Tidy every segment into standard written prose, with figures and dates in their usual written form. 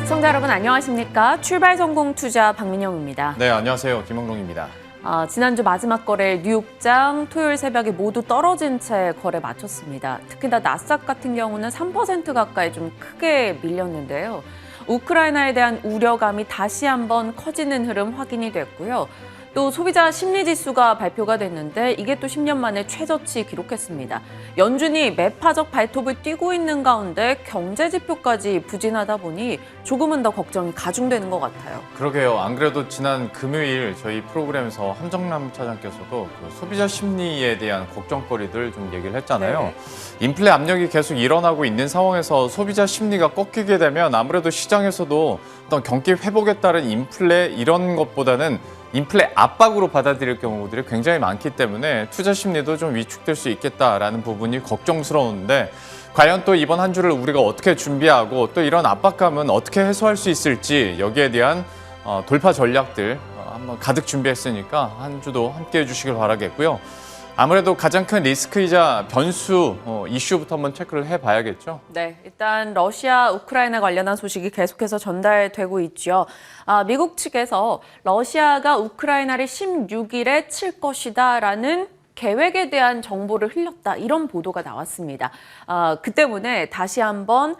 시청자 여러분 안녕하십니까? 출발 성공 투자 박민영입니다. 네, 안녕하세요. 김홍롱입니다. 지난주 마지막 거래 뉴욕장 토요일 새벽에 모두 떨어진 채 거래 마쳤습니다. 특히나 나스닥 같은 경우는 3% 가까이 좀 크게 밀렸는데요. 우크라이나에 대한 우려감이 다시 한번 커지는 흐름 확인이 됐고요. 또 소비자 심리지수가 발표가 됐는데 이게 또 10년 만에 최저치 기록했습니다. 연준이 매파적 발톱을 띄고 있는 가운데 경제 지표까지 부진하다 보니 조금은 더 걱정이 가중되는 것 같아요. 그러게요. 안 그래도 지난 금요일 저희 프로그램에서 함정남 차장께서도 그 소비자 심리에 대한 걱정거리들 좀 얘기를 했잖아요. 네. 인플레 압력이 계속 일어나고 있는 상황에서 소비자 심리가 꺾이게 되면 아무래도 시장에서도 어떤 경기 회복에 따른 인플레 이런 것보다는 인플레 압박으로 받아들일 경우들이 굉장히 많기 때문에 투자 심리도 좀 위축될 수 있겠다라는 부분이 걱정스러운데 과연 또 이번 한 주를 우리가 어떻게 준비하고 또 이런 압박감은 어떻게 해소할 수 있을지 여기에 대한 돌파 전략들 한번 가득 준비했으니까 한 주도 함께해 주시길 바라겠고요. 아무래도 가장 큰 리스크이자 변수 이슈부터 한번 체크를 해봐야겠죠. 네, 일단 러시아, 우크라이나 관련한 소식이 계속해서 전달되고 있죠. 미국 측에서 러시아가 우크라이나를 16일에 칠 것이다라는 계획에 대한 정보를 흘렸다 이런 보도가 나왔습니다. 그 때문에 다시 한번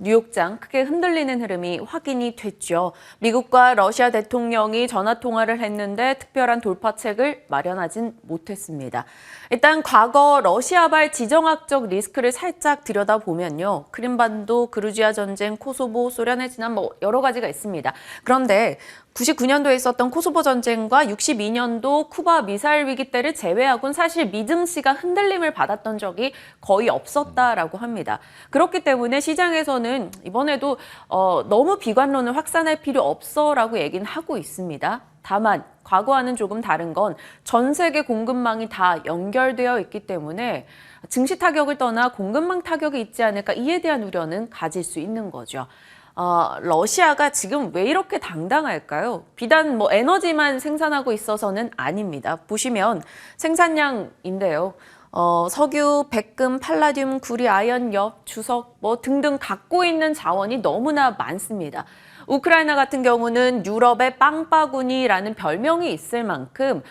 뉴욕장 크게 흔들리는 흐름이 확인이 됐죠. 미국과 러시아 대통령이 전화 통화를 했는데 특별한 돌파책을 마련하진 못했습니다. 일단 과거 러시아발 지정학적 리스크를 살짝 들여다보면요. 크림반도, 그루지아 전쟁, 코소보, 소련의 지난 여러 가지가 있습니다. 그런데 99년도에 있었던 코소보 전쟁과 62년도 쿠바 미사일 위기 때를 제외하고는 사실 미증시가 흔들림을 받았던 적이 거의 없었다라고 합니다. 그렇기 때문에 시장에서는 이번에도 너무 비관론을 확산할 필요 없어라고 얘기는 하고 있습니다. 다만 과거와는 조금 다른 건 전 세계 공급망이 다 연결되어 있기 때문에 증시 타격을 떠나 공급망 타격이 있지 않을까 이에 대한 우려는 가질 수 있는 거죠. 러시아가 지금 왜 이렇게 당당할까요? 비단 에너지만 생산하고 있어서는 아닙니다. 보시면 생산량인데요. 석유, 백금, 팔라듐, 구리, 아연, 엽, 주석 등등 갖고 있는 자원이 너무나 많습니다. 우크라이나 같은 경우는 유럽의 빵바구니라는 별명이 있을 만큼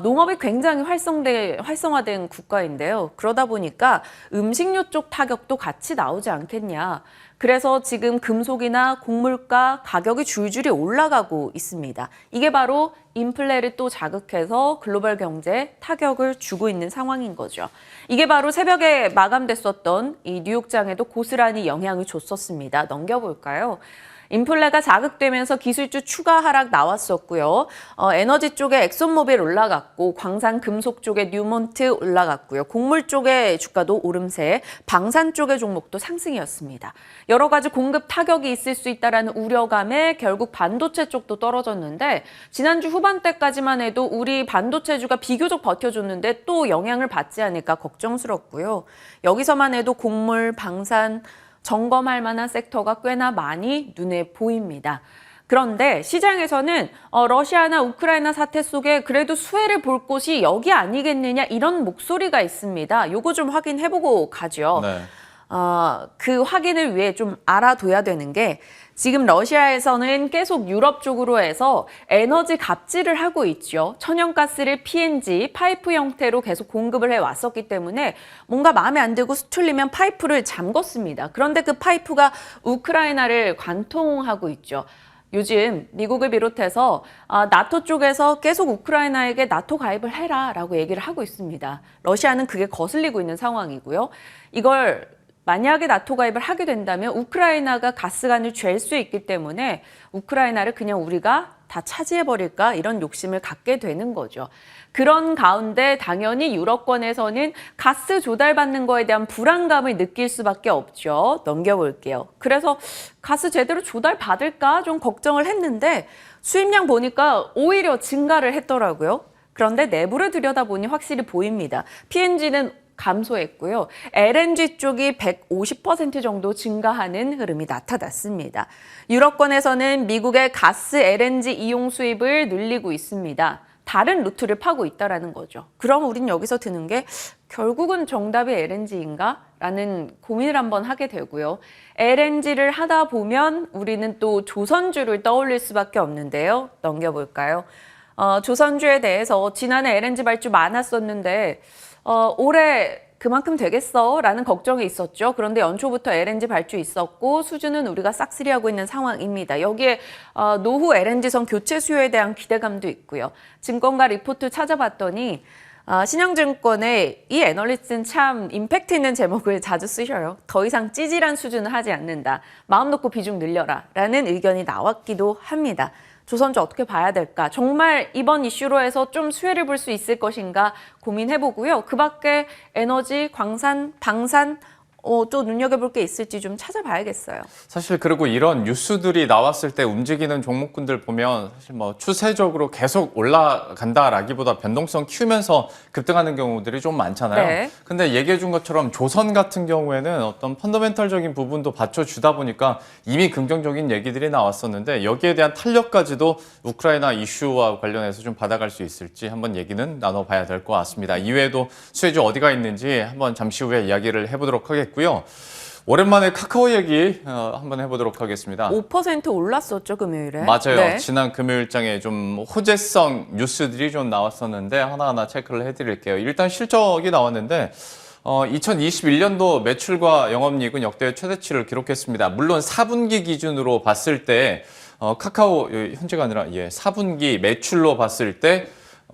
농업이 굉장히 활성화된 국가인데요. 그러다 보니까 음식료 쪽 타격도 같이 나오지 않겠냐. 그래서 지금 금속이나 곡물가 가격이 줄줄이 올라가고 있습니다. 이게 바로 인플레를 또 자극해서 글로벌 경제에 타격을 주고 있는 상황인 거죠. 이게 바로 새벽에 마감됐었던 이 뉴욕장에도 고스란히 영향을 줬었습니다. 넘겨볼까요? 인플레가 자극되면서 기술주 추가 하락 나왔었고요. 에너지 쪽에 엑손모빌 올라갔고 광산 금속 쪽에 뉴몬트 올라갔고요. 곡물 쪽의 주가도 오름세, 방산 쪽의 종목도 상승이었습니다. 여러 가지 공급 타격이 있을 수 있다는 우려감에 결국 반도체 쪽도 떨어졌는데 지난주 후반대까지만 해도 우리 반도체주가 비교적 버텨줬는데 또 영향을 받지 않을까 걱정스럽고요. 여기서만 해도 곡물, 방산, 점검할 만한 섹터가 꽤나 많이 눈에 보입니다. 그런데 시장에서는 러시아나 우크라이나 사태 속에 그래도 수혜를 볼 곳이 여기 아니겠느냐 이런 목소리가 있습니다. 요거 좀 확인해보고 가죠. 네. 그 확인을 위해 좀 알아둬야 되는 게 지금 러시아에서는 계속 유럽 쪽으로 해서 에너지 갑질을 하고 있죠. 천연가스를 PNG, 파이프 형태로 계속 공급을 해왔었기 때문에 뭔가 마음에 안 들고 수틀리면 파이프를 잠궜습니다. 그런데 그 파이프가 우크라이나를 관통하고 있죠. 요즘 미국을 비롯해서 나토 쪽에서 계속 우크라이나에게 나토 가입을 해라라고 얘기를 하고 있습니다. 러시아는 그게 거슬리고 있는 상황이고요. 이걸 만약에 나토 가입을 하게 된다면 우크라이나가 가스관을 잴 수 있기 때문에 우크라이나를 그냥 우리가 다 차지해버릴까 이런 욕심을 갖게 되는 거죠. 그런 가운데 당연히 유럽권에서는 가스 조달받는 거에 대한 불안감을 느낄 수밖에 없죠. 넘겨볼게요. 그래서 가스 제대로 조달받을까 좀 걱정을 했는데 수입량 보니까 오히려 증가를 했더라고요. 그런데 내부를 들여다보니 확실히 보입니다. PNG는 감소했고요. LNG 쪽이 150% 정도 증가하는 흐름이 나타났습니다. 유럽권에서는 미국의 가스 LNG 이용 수입을 늘리고 있습니다. 다른 루트를 파고 있다는 거죠. 그럼 우린 여기서 드는 게 결국은 정답이 LNG인가? 라는 고민을 한번 하게 되고요. LNG를 하다 보면 우리는 또 조선주를 떠올릴 수밖에 없는데요. 넘겨볼까요? 조선주에 대해서 지난해 LNG 발주 많았었는데 올해 그만큼 되겠어? 라는 걱정이 있었죠. 그런데 연초부터 LNG 발주 있었고 수주는 우리가 싹쓸이하고 있는 상황입니다. 여기에 노후 LNG선 교체 수요에 대한 기대감도 있고요. 증권가 리포트 찾아봤더니 신영증권의 이 애널리스트는 참 임팩트 있는 제목을 자주 쓰셔요. 더 이상 찌질한 수준을 하지 않는다. 마음 놓고 비중 늘려라. 라는 의견이 나왔기도 합니다. 조선주 어떻게 봐야 될까? 정말 이번 이슈로 해서 좀 수혜를 볼 수 있을 것인가 고민해보고요. 그 밖에 에너지, 광산, 방산 또 눈여겨볼 게 있을지 좀 찾아봐야겠어요. 사실 그리고 이런 뉴스들이 나왔을 때 움직이는 종목군들 보면 사실 뭐 추세적으로 계속 올라간다라기보다 변동성 키우면서 급등하는 경우들이 좀 많잖아요. 네. 근데 얘기해 준 것처럼 조선 같은 경우에는 어떤 펀더멘털적인 부분도 받쳐주다 보니까 이미 긍정적인 얘기들이 나왔었는데 여기에 대한 탄력까지도 우크라이나 이슈와 관련해서 좀 받아갈 수 있을지 한번 얘기는 나눠봐야 될 것 같습니다. 이외에도 수혜주 어디가 있는지 한번 잠시 후에 이야기를 해보도록 하겠습니다. 고요. 오랜만에 카카오 얘기 한번 해보도록 하겠습니다. 5% 올랐었죠, 금요일에. 맞아요. 네. 지난 금요일장에 좀 호재성 뉴스들이 좀 나왔었는데 하나하나 체크를 해드릴게요. 일단 실적이 나왔는데 2021년도 매출과 영업이익은 역대 최대치를 기록했습니다. 물론 4분기 기준으로 봤을 때 카카오 현재가 아니라 4분기 매출로 봤을 때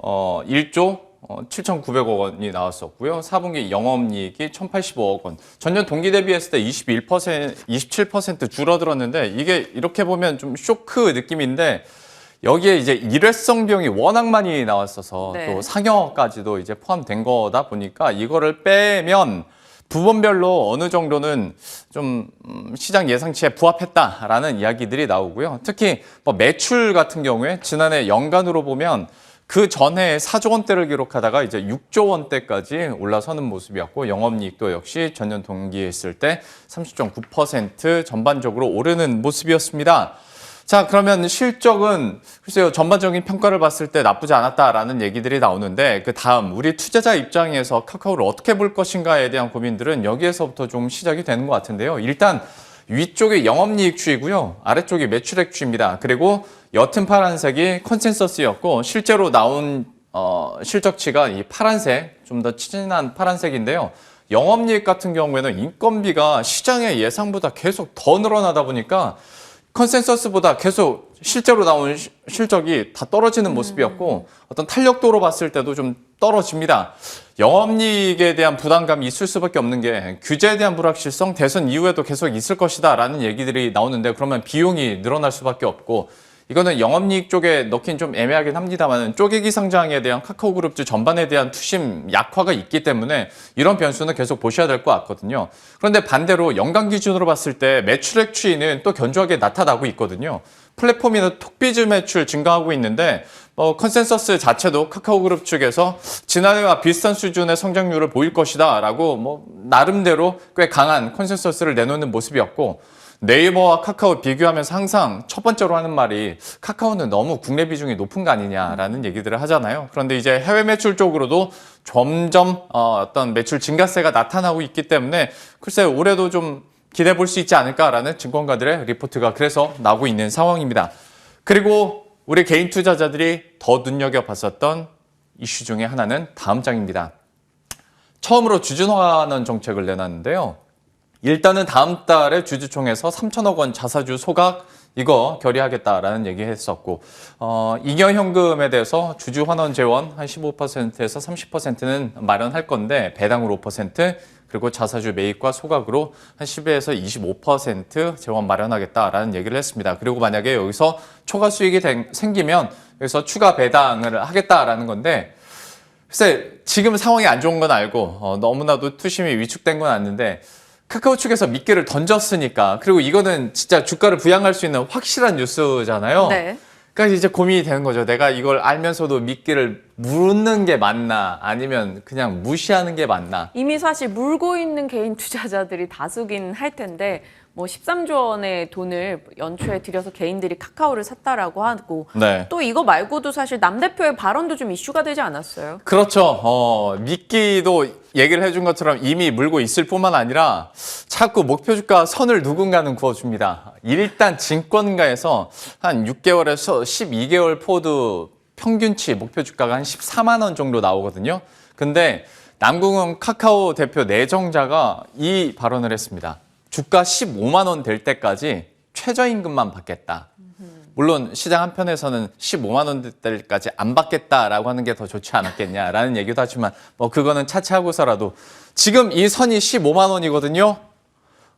1조 7,900억 원이 나왔었고요. 4분기 영업이익이 1,085억 원. 전년 동기 대비했을 때 27% 줄어들었는데 이게 이렇게 보면 좀 쇼크 느낌인데 여기에 이제 일회성 비용이 워낙 많이 나왔어서 네. 또 상여까지도 이제 포함된 거다 보니까 이거를 빼면 부분별로 어느 정도는 좀 시장 예상치에 부합했다라는 이야기들이 나오고요. 특히 뭐 매출 같은 경우에 지난해 연간으로 보면 그 전해 4조 원대를 기록하다가 이제 6조 원대까지 올라서는 모습이었고 영업이익도 역시 전년 동기에 했을 때 30.9% 전반적으로 오르는 모습이었습니다. 자, 그러면 실적은 글쎄요 전반적인 평가를 봤을 때 나쁘지 않았다라는 얘기들이 나오는데 그 다음 우리 투자자 입장에서 카카오를 어떻게 볼 것인가에 대한 고민들은 여기에서부터 좀 시작이 되는 것 같은데요. 일단 위쪽이 영업이익 추이고요. 아래쪽이 매출액 추이입니다. 그리고 옅은 파란색이 컨센서스였고 실제로 나온 실적치가 이 파란색, 좀 더 진한 파란색인데요. 영업이익 같은 경우에는 인건비가 시장의 예상보다 계속 더 늘어나다 보니까 컨센서스보다 계속 실제로 나온 실적이 다 떨어지는 모습이었고 어떤 탄력도로 봤을 때도 좀 떨어집니다. 영업이익에 대한 부담감이 있을 수밖에 없는 게 규제에 대한 불확실성, 대선 이후에도 계속 있을 것이다 라는 얘기들이 나오는데 그러면 비용이 늘어날 수밖에 없고 이거는 영업이익 쪽에 넣긴 좀 애매하긴 합니다만 쪼개기 상장에 대한 카카오그룹주 전반에 대한 투심 약화가 있기 때문에 이런 변수는 계속 보셔야 될 것 같거든요. 그런데 반대로 연간 기준으로 봤을 때 매출액 추이는 또 견조하게 나타나고 있거든요. 플랫폼이나 톡비즈 매출 증가하고 있는데 컨센서스 자체도 카카오그룹 측에서 지난해와 비슷한 수준의 성장률을 보일 것이다 라고 나름대로 꽤 강한 컨센서스를 내놓는 모습이었고 네이버와 카카오 비교하면서 항상 첫 번째로 하는 말이 카카오는 너무 국내 비중이 높은 거 아니냐라는 얘기들을 하잖아요. 그런데 이제 해외 매출 쪽으로도 점점 어떤 매출 증가세가 나타나고 있기 때문에 글쎄 올해도 좀 기대해 볼 수 있지 않을까라는 증권가들의 리포트가 그래서 나오고 있는 상황입니다. 그리고 우리 개인 투자자들이 더 눈여겨봤었던 이슈 중에 하나는 다음 장입니다. 처음으로 주주환원 정책을 내놨는데요. 일단은 다음 달에 주주총회에서 3천억 원 자사주 소각 이거 결의하겠다라는 얘기 했었고 잉여 현금에 대해서 주주 환원 재원 한 15%에서 30%는 마련할 건데 배당으로 5% 그리고 자사주 매입과 소각으로 한 10에서 25% 재원 마련하겠다라는 얘기를 했습니다. 그리고 만약에 여기서 초과 수익이 생기면 여기서 추가 배당을 하겠다라는 건데 글쎄 지금 상황이 안 좋은 건 알고 너무나도 투심이 위축된 건 아는데 카카오 측에서 미끼를 던졌으니까 그리고 이거는 진짜 주가를 부양할 수 있는 확실한 뉴스잖아요. 네. 그러니까 이제 고민이 되는 거죠. 내가 이걸 알면서도 미끼를 물는 게 맞나 아니면 그냥 무시하는 게 맞나. 이미 사실 물고 있는 개인 투자자들이 다수긴 할 텐데 뭐 13조 원의 돈을 연초에 들여서 개인들이 카카오를 샀다라고 하고 네. 또 이거 말고도 사실 남 대표의 발언도 좀 이슈가 되지 않았어요? 그렇죠. 미끼도 얘기를 해준 것처럼 이미 물고 있을 뿐만 아니라 자꾸 목표 주가 선을 누군가는 그어줍니다. 일단 증권가에서 한 6개월에서 12개월 포드 평균치 목표 주가가 한 14만 원 정도 나오거든요. 근데 남궁은 카카오 대표 내정자가 이 발언을 했습니다. 주가 15만 원 될 때까지 최저임금만 받겠다. 물론 시장 한편에서는 15만 원 될 때까지 안 받겠다라고 하는 게 더 좋지 않았겠냐라는 얘기도 하지만 뭐 그거는 차치하고서라도 지금 이 선이 15만 원이거든요.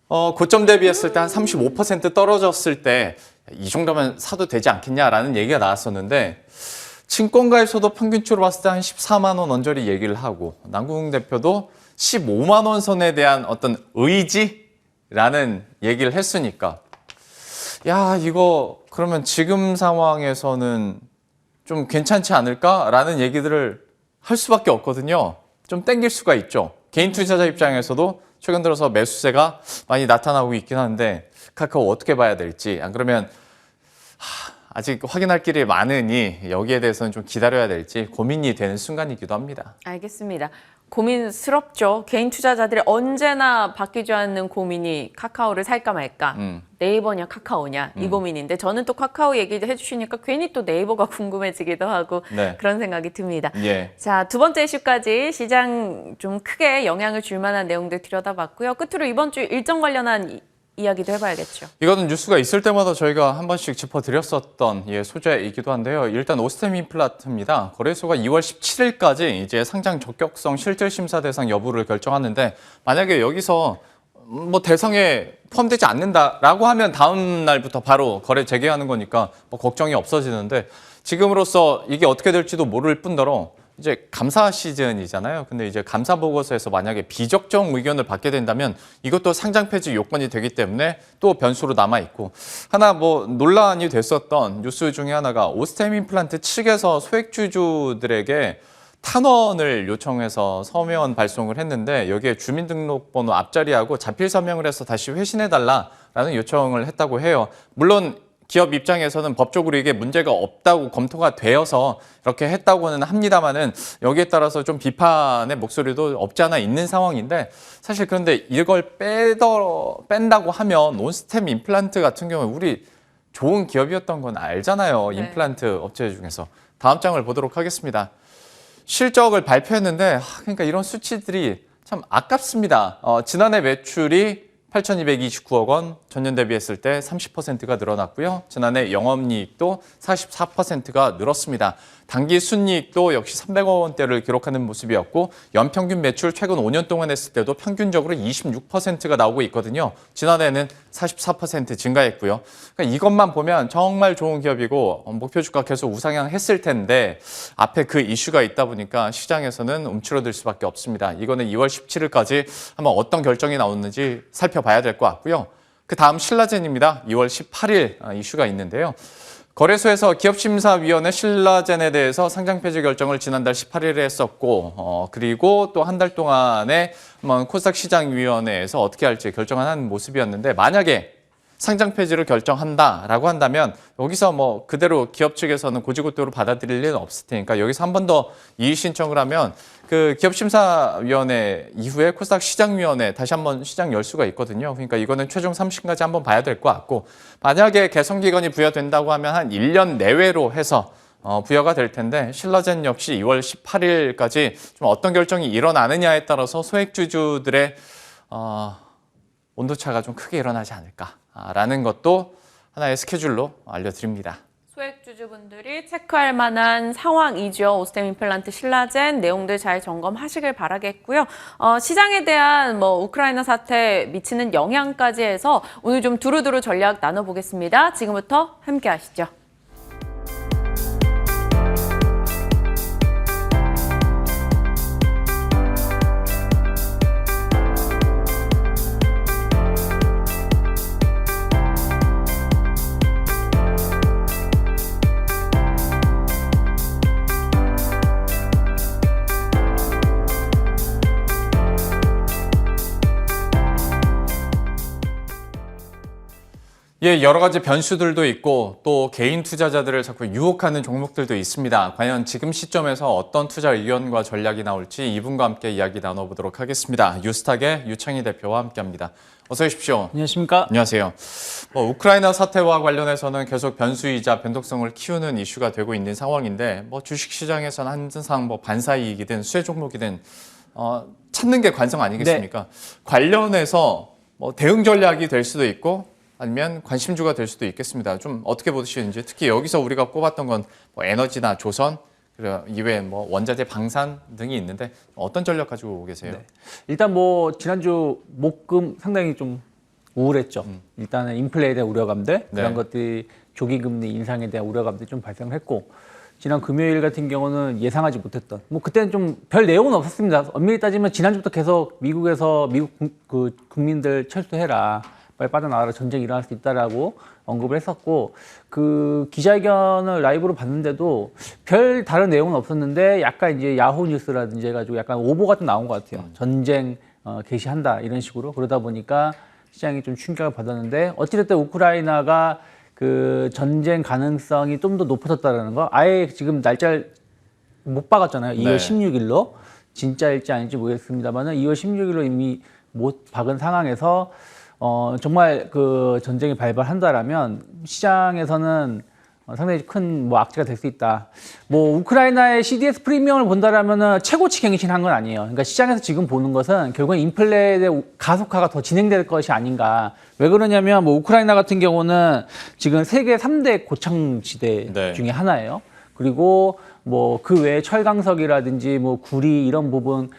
고점 대비했을 때 한 35% 떨어졌을 때 이 정도면 사도 되지 않겠냐라는 얘기가 나왔었는데 증권가에서도 평균치로 봤을 때 한 14만 원 언저리 얘기를 하고 남궁 대표도 15만 원 선에 대한 어떤 의지라는 얘기를 했으니까 야 이거 그러면 지금 상황에서는 좀 괜찮지 않을까라는 얘기들을 할 수밖에 없거든요. 좀 땡길 수가 있죠. 개인 투자자 입장에서도 최근 들어서 매수세가 많이 나타나고 있긴 한데 카카오 어떻게 봐야 될지 안 그러면 아직 확인할 길이 많으니 여기에 대해서는 좀 기다려야 될지 고민이 되는 순간이기도 합니다. 알겠습니다. 고민스럽죠. 개인 투자자들이 언제나 바뀌지 않는 고민이 카카오를 살까 말까. 네이버냐 카카오냐 이 고민인데 저는 또 카카오 얘기도 해주시니까 괜히 또 네이버가 궁금해지기도 하고 네. 그런 생각이 듭니다. 예. 자, 두 번째 이슈까지 시장 좀 크게 영향을 줄 만한 내용들 들여다봤고요. 끝으로 이번 주 일정 관련한 이야기도 해봐야겠죠. 이거는 뉴스가 있을 때마다 저희가 한 번씩 짚어드렸었던 소재이기도 한데요. 일단 오스템 임플란트입니다. 거래소가 2월 17일까지 이제 상장 적격성 실질심사 대상 여부를 결정하는데 만약에 여기서 뭐 대상에 포함되지 않는다라고 하면 다음 날부터 바로 거래 재개하는 거니까 뭐 걱정이 없어지는데 지금으로서 이게 어떻게 될지도 모를 뿐더러 이제 감사 시즌이잖아요. 근데 이제 감사 보고서에서 만약에 비적정 의견을 받게 된다면 이것도 상장 폐지 요건이 되기 때문에 또 변수로 남아 있고 하나 뭐 논란이 됐었던 뉴스 중에 하나가 오스템 임플란트 측에서 소액주주들에게 탄원을 요청해서 서면 발송을 했는데 여기에 주민등록번호 앞자리하고 자필 서명을 해서 다시 회신해달라라는 요청을 했다고 해요. 물론 기업 입장에서는 법적으로 이게 문제가 없다고 검토가 되어서 이렇게 했다고는 합니다만은 여기에 따라서 좀 비판의 목소리도 없지 않아 있는 상황인데 사실 그런데 이걸 뺀다고 하면 온스템 임플란트 같은 경우에 우리 좋은 기업이었던 건 알잖아요. 네. 임플란트 업체 중에서. 다음 장을 보도록 하겠습니다. 실적을 발표했는데 그러니까 이런 수치들이 참 아깝습니다. 지난해 매출이 8,229억 원, 전년 대비했을 때 30%가 늘어났고요. 지난해 영업이익도 44%가 늘었습니다. 당기 순이익도 역시 300억 원대를 기록하는 모습이었고 연평균 매출 최근 5년 동안 했을 때도 평균적으로 26%가 나오고 있거든요. 지난해는 44% 증가했고요. 그러니까 이것만 보면 정말 좋은 기업이고 목표 주가 계속 우상향했을 텐데 앞에 그 이슈가 있다 보니까 시장에서는 움츠러들 수밖에 없습니다. 이거는 2월 17일까지 한번 어떤 결정이 나오는지 살펴봐야 될 것 같고요. 그 다음 신라젠입니다. 2월 18일 이슈가 있는데요. 거래소에서 기업심사위원회 신라젠에 대해서 상장 폐지 결정을 지난달 18일에 했었고 그리고 또 한 달 동안에 코스닥 시장위원회에서 어떻게 할지 결정한 모습이었는데 만약에 상장 폐지를 결정한다라고 한다면 여기서 뭐 그대로 기업 측에서는 고지고대로 받아들일 일은 없을 테니까 여기서 한 번 더 이의 신청을 하면 그 기업심사위원회 이후에 코스닥 시장위원회 다시 한번 시장 열 수가 있거든요. 그러니까 이거는 최종 3심까지 한번 봐야 될 것 같고 만약에 개선기간이 부여된다고 하면 한 1년 내외로 해서 부여가 될 텐데 신라젠 역시 2월 18일까지 좀 어떤 결정이 일어나느냐에 따라서 소액주주들의 온도차가 좀 크게 일어나지 않을까라는 것도 하나의 스케줄로 알려드립니다. 소액주주분들이 체크할 만한 상황이죠. 오스템 임플란트 신라젠 내용들 잘 점검하시길 바라겠고요. 시장에 대한 우크라이나 사태 미치는 영향까지 해서 오늘 좀 두루두루 전략 나눠보겠습니다. 지금부터 함께 하시죠. 예, 여러 가지 변수들도 있고 또 개인 투자자들을 자꾸 유혹하는 종목들도 있습니다. 과연 지금 시점에서 어떤 투자 의견과 전략이 나올지 이분과 함께 이야기 나눠보도록 하겠습니다. 유스탁의 유창희 대표와 함께합니다. 어서 오십시오. 안녕하십니까? 안녕하세요. 우크라이나 사태와 관련해서는 계속 변수이자 변동성을 키우는 이슈가 되고 있는 상황인데 주식시장에서는 항상 반사이익이든 수혜 종목이든 찾는 게 관성 아니겠습니까? 네. 관련해서 대응 전략이 될 수도 있고 아니면 관심주가 될 수도 있겠습니다. 좀 어떻게 보시는지, 특히 여기서 우리가 꼽았던 건 에너지나 조선, 그리고 이외에 원자재, 방산 등이 있는데 어떤 전략 가지고 계세요? 네. 일단 지난주 목금 상당히 좀 우울했죠. 일단은 인플레에 대한 우려감들, 그런 것들이 조기금리 인상에 대한 우려감들이 좀 발생을 했고, 지난 금요일 같은 경우는 예상하지 못했던, 그때는 좀 별 내용은 없었습니다. 엄밀히 따지면 지난주부터 계속 미국 국민들 철수해라, 빨리 빠져나와라, 전쟁이 일어날 수 있다라고 언급을 했었고, 그 기자회견을 라이브로 봤는데도 별 다른 내용은 없었는데 약간 이제 야후 뉴스라든지 해가지고 약간 오보가 좀 나온 것 같아요. 전쟁 개시한다 이런 식으로. 그러다 보니까 시장이 좀 충격을 받았는데, 어찌됐든 우크라이나가 그 전쟁 가능성이 좀 더 높아졌다는 거, 아예 지금 날짜를 못 박았잖아요. 2월 16일로. 진짜일지 아닌지 모르겠습니다만은 2월 16일로 이미 못 박은 상황에서 정말 그 전쟁이 발발한다라면 시장에서는 상당히 큰 악재가 될 수 있다. 우크라이나의 CDS 프리미엄을 본다라면은 최고치 갱신한 건 아니에요. 그러니까 시장에서 지금 보는 것은 결국은 인플레의 가속화가 더 진행될 것이 아닌가. 왜 그러냐면 우크라이나 같은 경우는 지금 세계 3대 고창지대 중에 하나예요. 그리고 그 외에 철강석이라든지 구리 이런 부분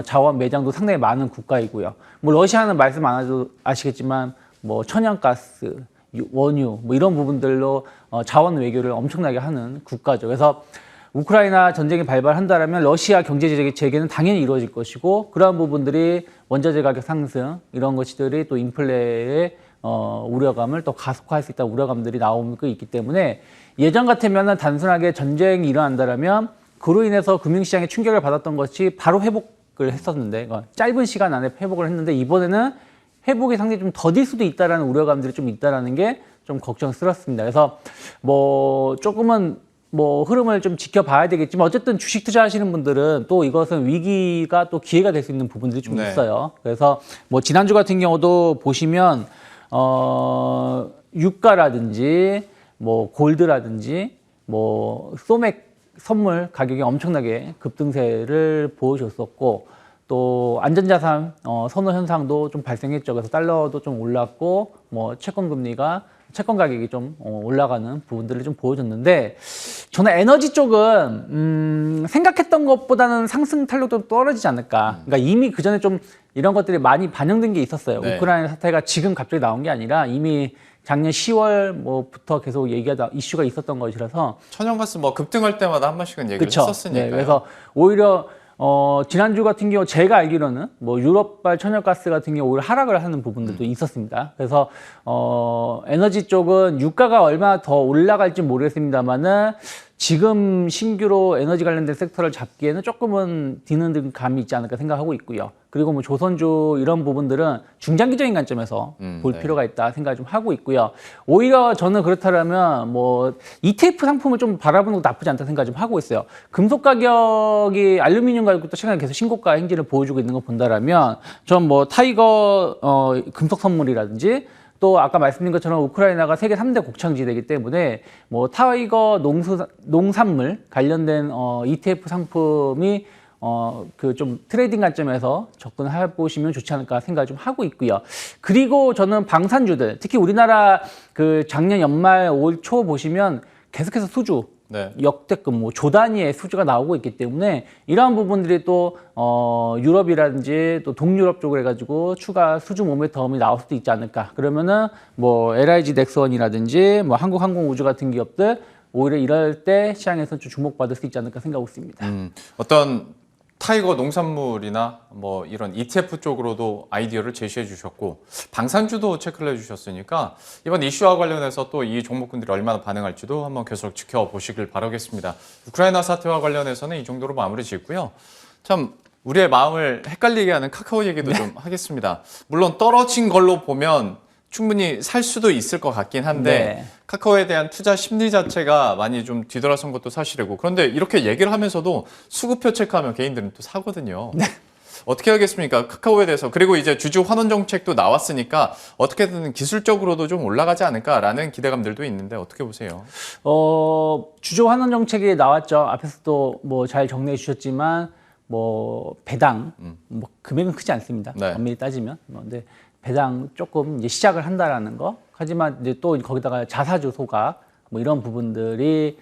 자원 매장도 상당히 많은 국가이고요. 러시아는 말씀 안 해도 아시겠지만 천연가스, 원유 이런 부분들로 자원 외교를 엄청나게 하는 국가죠. 그래서 우크라이나 전쟁이 발발한다라면 러시아 경제 재개는 당연히 이루어질 것이고, 그러한 부분들이 원자재 가격 상승 이런 것들이 또 인플레의 우려감을 또 가속화할 수 있다는 우려감들이 나오고 있기 때문에, 예전 같으면 단순하게 전쟁이 일어난다라면 그로 인해서 금융시장에 충격을 받았던 것이 바로 회복을 했었는데, 짧은 시간 안에 회복을 했는데, 이번에는 회복이 상당히 좀 더딜 수도 있다라는 우려감들이 좀 있다라는 게 좀 걱정스럽습니다. 그래서 조금은 흐름을 좀 지켜봐야 되겠지만, 어쨌든 주식 투자하시는 분들은 또 이것은 위기가 또 기회가 될 수 있는 부분들이 좀 있어요. 그래서 지난주 같은 경우도 보시면 유가라든지 골드라든지 소맥 선물 가격이 엄청나게 급등세를 보여줬었고, 또 안전자산 선호 현상도 좀 발생했죠. 그래서 달러도 좀 올랐고, 채권 가격이 좀 올라가는 부분들을 좀 보여줬는데, 저는 에너지 쪽은 생각했던 것보다는 상승 탄력도 좀 떨어지지 않을까. 그러니까 이미 그 전에 좀 이런 것들이 많이 반영된 게 있었어요. 우크라이나 사태가 지금 갑자기 나온 게 아니라 이미 작년 10월부터 계속 이슈가 있었던 것이라서. 천연가스 급등할 때마다 한 번씩은 얘기를 했었으니까요. 네, 그래서 오히려 지난주 같은 경우 제가 알기로는 유럽발 천연가스 같은 경우 오히려 하락을 하는 부분들도 있었습니다. 그래서 에너지 쪽은 유가가 얼마나 더 올라갈지 모르겠습니다만은 지금 신규로 에너지 관련된 섹터를 잡기에는 조금은 뒤는 감이 있지 않을까 생각하고 있고요. 그리고 조선주 이런 부분들은 중장기적인 관점에서 볼 필요가 있다 생각을 좀 하고 있고요. 오히려 저는 그렇다면 ETF 상품을 좀 바라보는 것도 나쁘지 않다 생각을 좀 하고 있어요. 금속 가격이 알루미늄 가격도 최근에 계속 신고가 행진을 보여주고 있는 거 본다라면 전 타이거 금속 선물이라든지, 또 아까 말씀드린 것처럼 우크라이나가 세계 3대 곡창지대이기 때문에 타이거 농산물 관련된 ETF 상품이 좀 트레이딩 관점에서 접근해 보시면 좋지 않을까 생각을 좀 하고 있고요. 그리고 저는 방산주들, 특히 우리나라 작년 연말 올 초 보시면 계속해서 수주, 역대급 조 단위의 수주가 나오고 있기 때문에, 이러한 부분들이 또 유럽이라든지 또 동유럽 쪽으로 해가지고 추가 수주 모멘텀이 나올 수도 있지 않을까. 그러면은 LIG 넥슨이라든지 한국항공우주 같은 기업들 오히려 이럴 때 시장에서 좀 주목받을 수 있지 않을까 생각하고 있습니다. 어떤 타이거 농산물이나 이런 ETF 쪽으로도 아이디어를 제시해 주셨고, 방산주도 체크를 해 주셨으니까 이번 이슈와 관련해서 또 이 종목군들이 얼마나 반응할지도 한번 계속 지켜보시길 바라겠습니다. 우크라이나 사태와 관련해서는 이 정도로 마무리 짓고요. 참 우리의 마음을 헷갈리게 하는 카카오 얘기도 좀 하겠습니다. 물론 떨어진 걸로 보면 충분히 살 수도 있을 것 같긴 한데 네. 카카오에 대한 투자 심리 자체가 많이 좀 뒤돌아선 것도 사실이고 그런데 이렇게 얘기를 하면서도 수급표 체크하면 개인들은 또 사거든요. 네. 어떻게 하겠습니까? 카카오에 대해서. 그리고 이제 주주 환원 정책도 나왔으니까 어떻게든 기술적으로도 좀 올라가지 않을까라는 기대감들도 있는데 어떻게 보세요? 주주 환원 정책이 나왔죠. 앞에서도 뭐 잘 정리해 주셨지만 뭐 배당 뭐 금액은 크지 않습니다. 네. 엄밀히 따지면. 근데 배당 조금 이제 시작을 한다라는 거. 하지만 이제 또 거기다가 자사주 소각 뭐 이런 부분들이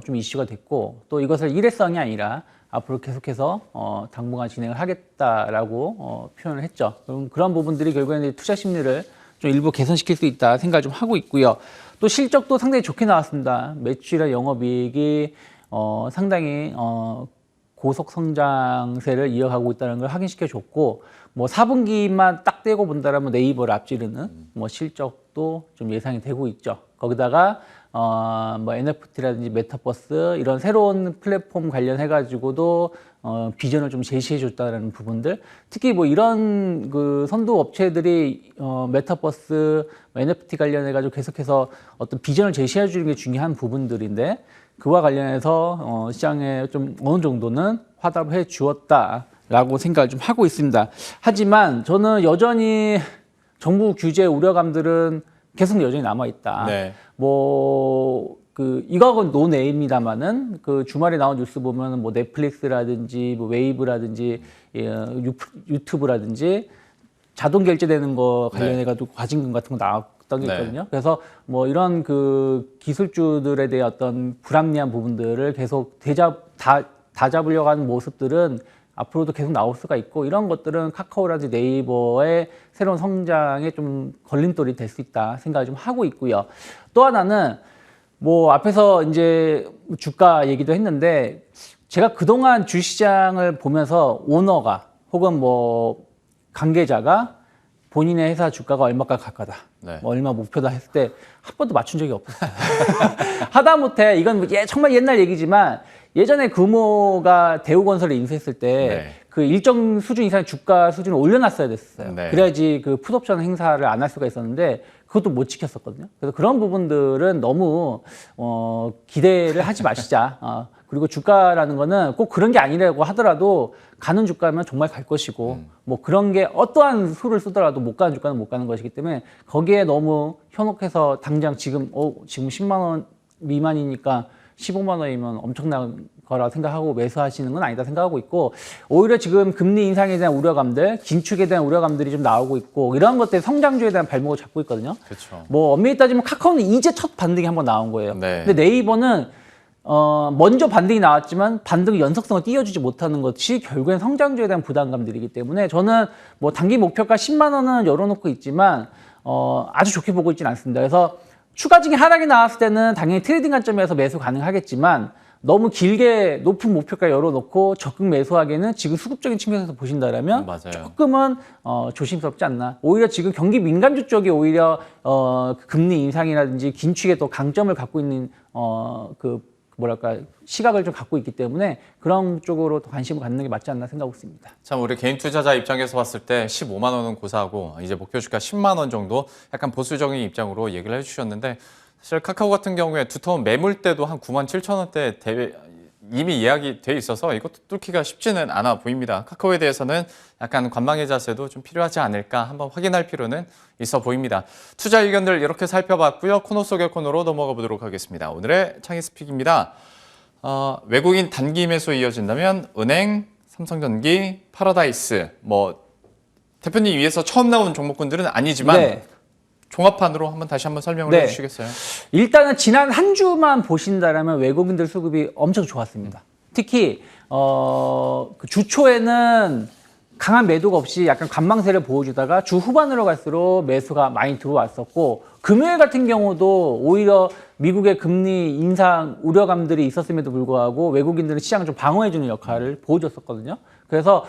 좀 이슈가 됐고 또 이것을 일회성이 아니라 앞으로 계속해서 당분간 진행을 하겠다라고 표현을 했죠. 그런 부분들이 결국에는 투자 심리를 좀 일부 개선시킬 수 있다 생각을 좀 하고 있고요. 또 실적도 상당히 좋게 나왔습니다. 매출이나 영업이익이 상당히 고속 성장세를 이어가고 있다는 걸 확인시켜 줬고 뭐 4분기만 딱 떼고 본다라면 네이버를 앞지르는 뭐 실적도 좀 예상이 되고 있죠. 거기다가 뭐 NFT라든지 메타버스 이런 새로운 플랫폼 관련해 가지고도 비전을 좀 제시해 줬다는 부분들, 특히 뭐 이런 그 선도 업체들이 메타버스, NFT 관련해 가지고 계속해서 어떤 비전을 제시해 주는 게 중요한 부분들인데 그와 관련해서 시장에 좀 어느 정도는 화답을 해 주었다라고 생각을 좀 하고 있습니다. 하지만 저는 여전히 정부 규제 우려감들은 계속 여전히 남아 있다. 네. 이거하고는 노네임입니다만은 그 주말에 나온 뉴스 보면 뭐 넷플릭스라든지 뭐 웨이브라든지 유튜브라든지 자동 결제되는 거 관련해 가지고 과징금 같은 거 나왔던 게 있거든요. 네. 그래서 뭐 이런 그 기술주들에 대한 어떤 불합리한 부분들을 계속 다 잡으려고 하는 모습들은 앞으로도 계속 나올 수가 있고 이런 것들은 카카오라든지 네이버의 새로운 성장에 좀 걸림돌이 될 수 있다 생각을 좀 하고 있고요. 또 하나는 뭐 앞에서 이제 주가 얘기도 했는데 제가 그동안 주시장을 보면서 오너가 혹은 뭐 관계자가 본인의 회사 주가가 얼마까지 갈 거다. 네. 뭐 얼마 목표다 했을 때 한 번도 맞춘 적이 없었어요. 하다못해 이건 정말 옛날 얘기지만 예전에 금호가 대우건설을 인수했을 때 그 네. 일정 수준 이상의 주가 수준을 올려놨어야 됐어요. 네. 그래야지 그 풋옵션 행사를 안 할 수가 있었는데 그것도 못 지켰었거든요. 그래서 그런 부분들은 너무 기대를 하지 마시자. 그리고 주가라는 거는 꼭 그런 게 아니라고 하더라도 가는 주가면 정말 갈 것이고 뭐 그런 게 어떠한 수를 쓰더라도 못 가는 주가는 못 가는 것이기 때문에 거기에 너무 현혹해서 당장 지금 10만 원 미만이니까 15만 원이면 엄청난 거라 생각하고 매수하시는 건 아니다 생각하고 있고 오히려 지금 금리 인상에 대한 우려감들, 긴축에 대한 우려감들이 좀 나오고 있고 이런 것들이 성장주에 대한 발목을 잡고 있거든요. 그렇죠. 뭐 엄밀히 따지면 카카오는 이제 첫 반등이 한번 나온 거예요. 네. 근데 네이버는 먼저 반등이 나왔지만 반등의 연속성을 띄워주지 못하는 것이 결국엔 성장주에 대한 부담감들이기 때문에 저는 뭐 단기 목표가 10만 원은 열어놓고 있지만 아주 좋게 보고 있지는 않습니다. 그래서 추가적인 하락이 나왔을 때는 당연히 트레이딩 관점에서 매수 가능하겠지만 너무 길게 높은 목표가 열어놓고 적극 매수하기에는 지금 수급적인 측면에서 보신다라면 맞아요. 조금은 조심스럽지 않나. 오히려 지금 경기 민감주 쪽에 오히려 금리 인상이라든지 긴축에 더 강점을 갖고 있는 시각을 좀 갖고 있기 때문에 그런 쪽으로 더 관심을 갖는 게 맞지 않나 생각하고 있습니다. 참 우리 개인 투자자 입장에서 봤을 때 15만 원은 고사하고 이제 목표 주가 10만 원 정도 약간 보수적인 입장으로 얘기를 해주셨는데 사실 카카오 같은 경우에 두터운 매물대도 한 9만 7천 원대 이미 예약이 돼 있어서 이것도 뚫기가 쉽지는 않아 보입니다. 카카오에 대해서는 약간 관망의 자세도 좀 필요하지 않을까 한번 확인할 필요는 있어 보입니다. 투자 의견들 이렇게 살펴봤고요. 코너 속의 코너로 넘어가 보도록 하겠습니다. 오늘의 창의스픽입니다. 외국인 단기 매수 이어진다면 은행, 삼성전기, 파라다이스 뭐 대표님 위에서 처음 나온 종목군들은 아니지만 네. 종합판으로 다시 한번 설명을 네. 해주시겠어요? 일단은 지난 한 주만 보신다라면 외국인들 수급이 엄청 좋았습니다. 특히 그 주 초에는 강한 매도가 없이 약간 관망세를 보여주다가 주 후반으로 갈수록 매수가 많이 들어왔었고 금요일 같은 경우도 오히려 미국의 금리 인상 우려감들이 있었음에도 불구하고 외국인들은 시장을 좀 방어해주는 역할을 보여줬었거든요. 그래서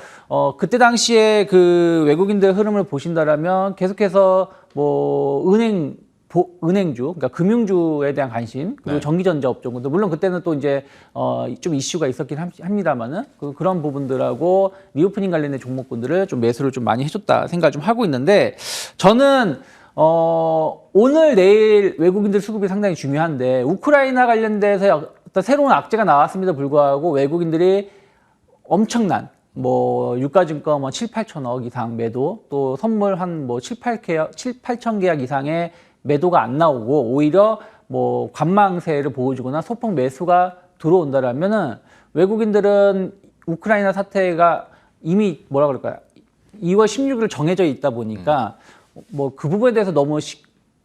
그때 당시에 그 외국인들 흐름을 보신다라면 계속해서 뭐 은행주, 그러니까 금융주에 대한 관심, 그리고 네. 전기전자 업종도 물론 그때는 또 이제 좀 이슈가 있었긴 합니다만은 그런 부분들하고 리오프닝 관련된 종목군들을 좀 매수를 좀 많이 해줬다 생각을 좀 하고 있는데 저는 오늘 내일 외국인들 수급이 상당히 중요한데 우크라이나 관련돼서 어떤 새로운 악재가 나왔음에도 불구하고 외국인들이 엄청난 뭐 유가증권 뭐 7, 8천억 이상 매도, 또 선물 한 뭐 7, 8천 계약 이상의 매도가 안 나오고 오히려 뭐 관망세를 보여주거나 소폭 매수가 들어온다라면은 외국인들은 우크라이나 사태가 이미 뭐라 그럴까요? 2월 16일 정해져 있다 보니까 뭐 그 부분에 대해서 너무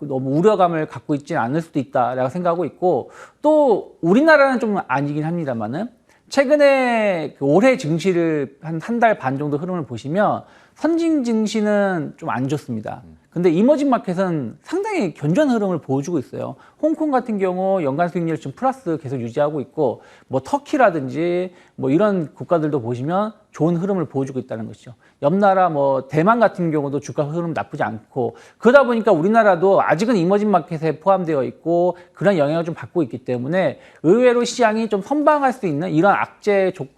우려감을 갖고 있지는 않을 수도 있다라고 생각하고 있고, 또 우리나라는 좀 아니긴 합니다만은 최근에 그 올해 증시를 한 달 반 정도 흐름을 보시면 선진 증시는 좀 안 좋습니다. 근데 이머징 마켓은 상당히 견조한 흐름을 보여주고 있어요. 홍콩 같은 경우 연간 수익률 지금 플러스 계속 유지하고 있고, 뭐 터키라든지 뭐 이런 국가들도 보시면 좋은 흐름을 보여주고 있다는 것이죠. 옆 나라 뭐 대만 같은 경우도 주가 흐름 나쁘지 않고, 그러다 보니까 우리나라도 아직은 이머징 마켓에 포함되어 있고 그런 영향을 좀 받고 있기 때문에 의외로 시장이 좀 선방할 수 있는 이런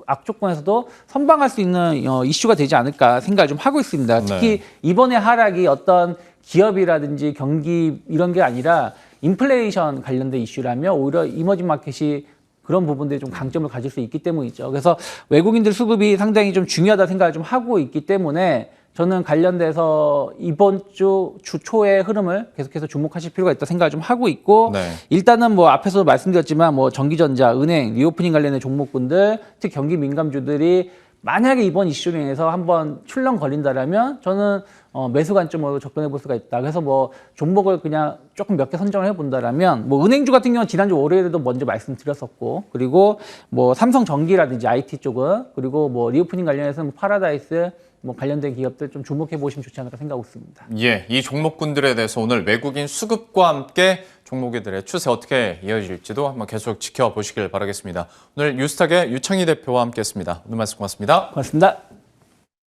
악조건에서도 선방할 수 있는 이슈가 되지 않을까 생각을 좀 하고 있습니다. 특히 네. 이번에 하락이 어떤 기업이라든지 경기 이런 게 아니라 인플레이션 관련된 이슈라면 오히려 이머징 마켓이 그런 부분들이 좀 강점을 가질 수 있기 때문이죠. 그래서 외국인들 수급이 상당히 좀 중요하다 생각을 좀 하고 있기 때문에 저는 관련돼서 이번 주 초의 흐름을 계속해서 주목하실 필요가 있다 생각을 좀 하고 있고, 네. 일단은 뭐 앞에서도 말씀드렸지만 뭐 전기전자, 은행, 리오프닝 관련된 종목군들, 특히 경기 민감주들이 만약에 이번 이슈로 인해서 한번 출렁거린다라면 저는 매수 관점으로 접근해 볼 수가 있다. 그래서 뭐 종목을 그냥 조금 몇 개 선정을 해 본다라면 뭐 은행주 같은 경우는 지난주 월요일에도 먼저 말씀드렸었고, 그리고 뭐 삼성전기라든지 IT 쪽은, 그리고 뭐 리오프닝 관련해서는 뭐 파라다이스 뭐 관련된 기업들 좀 주목해 보시면 좋지 않을까 생각하고 있습니다. 예, 이 종목군들에 대해서 오늘 외국인 수급과 함께 종목들의 추세 어떻게 이어질지도 한번 계속 지켜보시길 바라겠습니다. 오늘 뉴스탁의 유창희 대표와 함께했습니다. 오늘 말씀 고맙습니다. 고맙습니다.